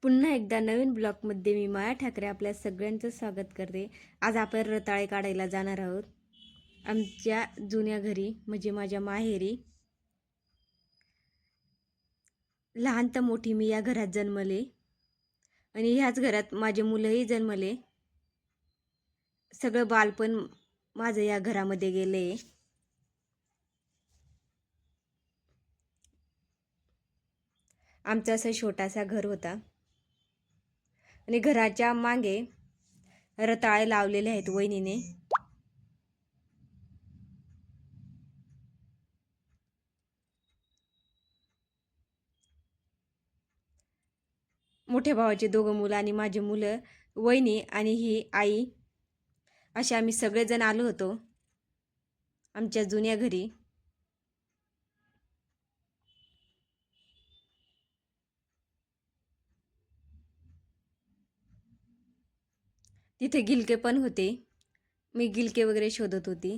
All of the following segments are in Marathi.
पुन्हा एकदा नवीन ब्लॉगमध्ये मी माया ठाकरे आपल्या सगळ्यांचं स्वागत करते। आज आपण रताळे काढायला जाणार आहोत आमच्या जुन्या घरी, म्हणजे माझ्या माहेरी। लहान तर मोठी मी या घरात जन्मले आणि ह्याच घरात माझे मुलंही जन्मले। सगळं बालपण माझं या घरामध्ये गेले। आमचा असा छोटासा घर होता आणि घराच्या मागे रताळे लावलेले आहेत वहिनीने। मोठ्या भावाचे दोघं मुलं आणि माझे मुलं, वहिनी आणि ही आई, असे आम्ही सगळेजण आलो होतो आमच्या जुन्या घरी। तिथे गिलके पण होते, मी गिलके वगैरे शोधत होती।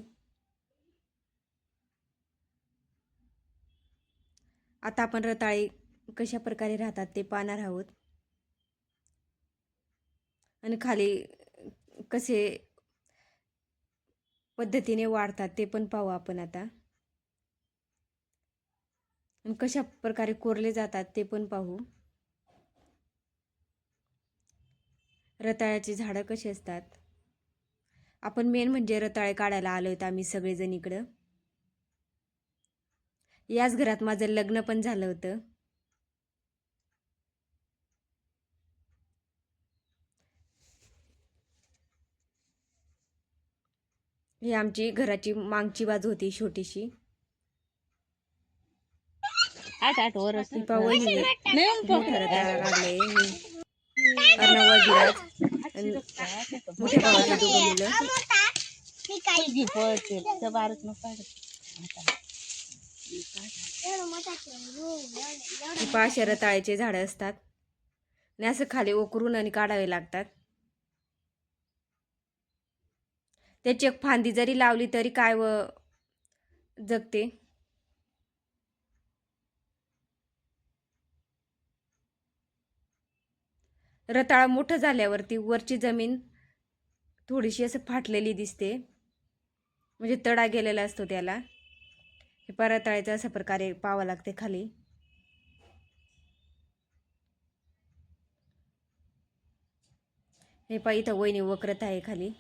आता आपण रताळे कशा प्रकारे राहतात ते पाहणार आहोत आणि खाली कसे पद्धतीने वाढतात ते पण पाहू आपण आता, आणि कशा प्रकारे कोरले जातात ते पण पाहू। रताळ्याची झाडं कशी असतात। आपण मेन म्हणजे रताळे काढायला आलोय आम्ही सगळेजण इकडं। याच घरात माझं लग्न पण झालं होतं। ही आमची घराची मागची बाजू होती छोटीशी। आठ वर्ष वहिनीने मोठा रताळा काढलाय, अर्णव विराज आणि मोठ्या भावाचे दोघं मुलं। पाचशे रताळ्याचे झाडं असतात आणि असं खाली ओकरून आणि काढावे लागतात। त्याची एक फांदी जरी लावली तरी काय जगते। रताळा मोठं झाल्यावरती वरची जमीन थोडीशी असं फाटलेली दिसते, म्हणजे तडा गेलेला असतो त्याला। हे रताळ्याचं अशा प्रकारे पाहावं लागते खाली। हे पहा इथं वहिनी वक्रत आहे खाली।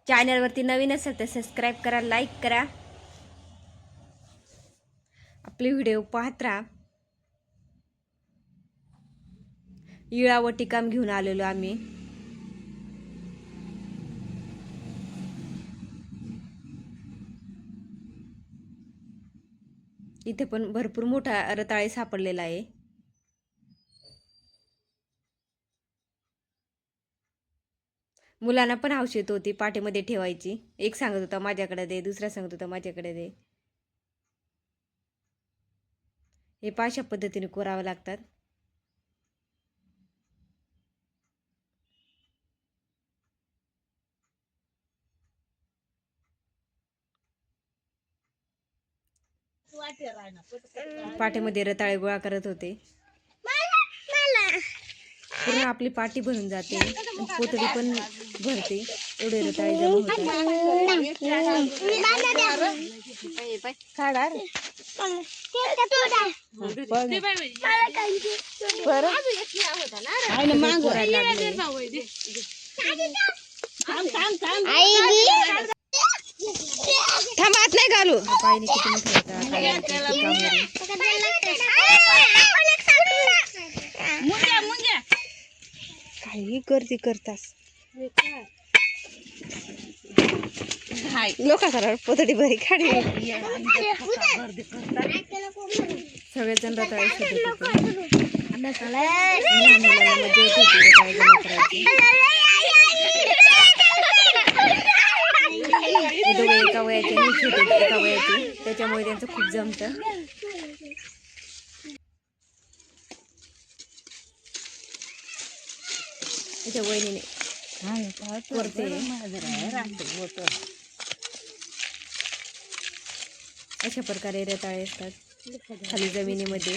चॅनलवरती नवीन असेल तर सबस्क्राईब करा, लाईक करा, आपले व्हिडिओ पाहत राहा। इळावटी काम घेऊन आलेलो आम्ही। इथे पण भरपूर मोठा रताळे सापडलेला आहे। मुलांना पण हौस येत होती पाठीमध्ये ठेवायची। एक सांगत होता माझ्याकडे दे, दुसरा सांगत होता माझ्याकडे दे। हे अशा पद्धतीने कोरावं लागतात। पाठीमध्ये रताळे गोळा करत होते। पूर्ण आपली पाठी भरून जाते, पोतडी पण भरते, एवढे रताळे जमा थांबात नाही घालू। पायने किती काही गर्दी करतास लोक पोतडी भरी काढली। सगळेजण रताळे शोधत होते। एका वयाचे आणि छोटे एका वयाचे, त्याच्यामुळे त्यांचं खूप जमतं। इथे वहिनीने करते अशा प्रकारे रताळे असतात। खाली जमिनीमध्ये.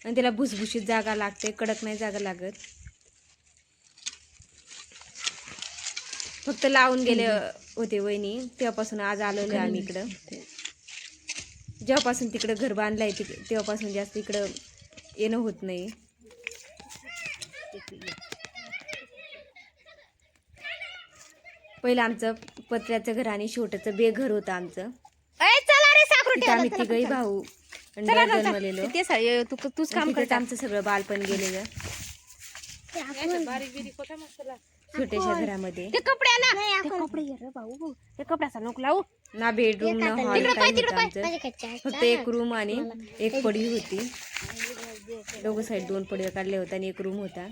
आणि त्याला भुसभुशीत जागा लागते, कडक नाही जागा लागत. फक्त लावून गेले होते वहिनी, तेव्हापासून आज आलेलो आहे आम्ही इकडं. जेव्हापासून तिकडं घर बांधलं आहे तेव्हापासून जास्त इकडं येणं होत नाही. पहिलं आमचं पत्र्याचं घर आणि छोटंचं बेघर होतं आमचं. तिथं आम्ही तिघही भाऊ आणि घर जन्मलेलो. तूच काम तिथेच आमचं सगळं बालपण गेलेलं छोट्याशा घरामध्ये. ते कपडे घे रे भाऊ, ते कपड्याचा नको लावू. ना बेडरूम ना हॉल काही होतं आमचं. फक्त एक रूम आणि एक पडी होती. दोघं साईड 2 पडव्या काढल्या होत्या आणि एक रूम होता.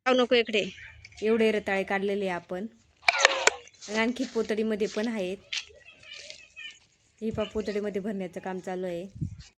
नको इकडे. एवढे रताळे काढलेले आपण. आणि आणखी पोतडीमध्ये पण आहेत. ही पोतडीमध्ये भरण्याचं काम चालू आहे.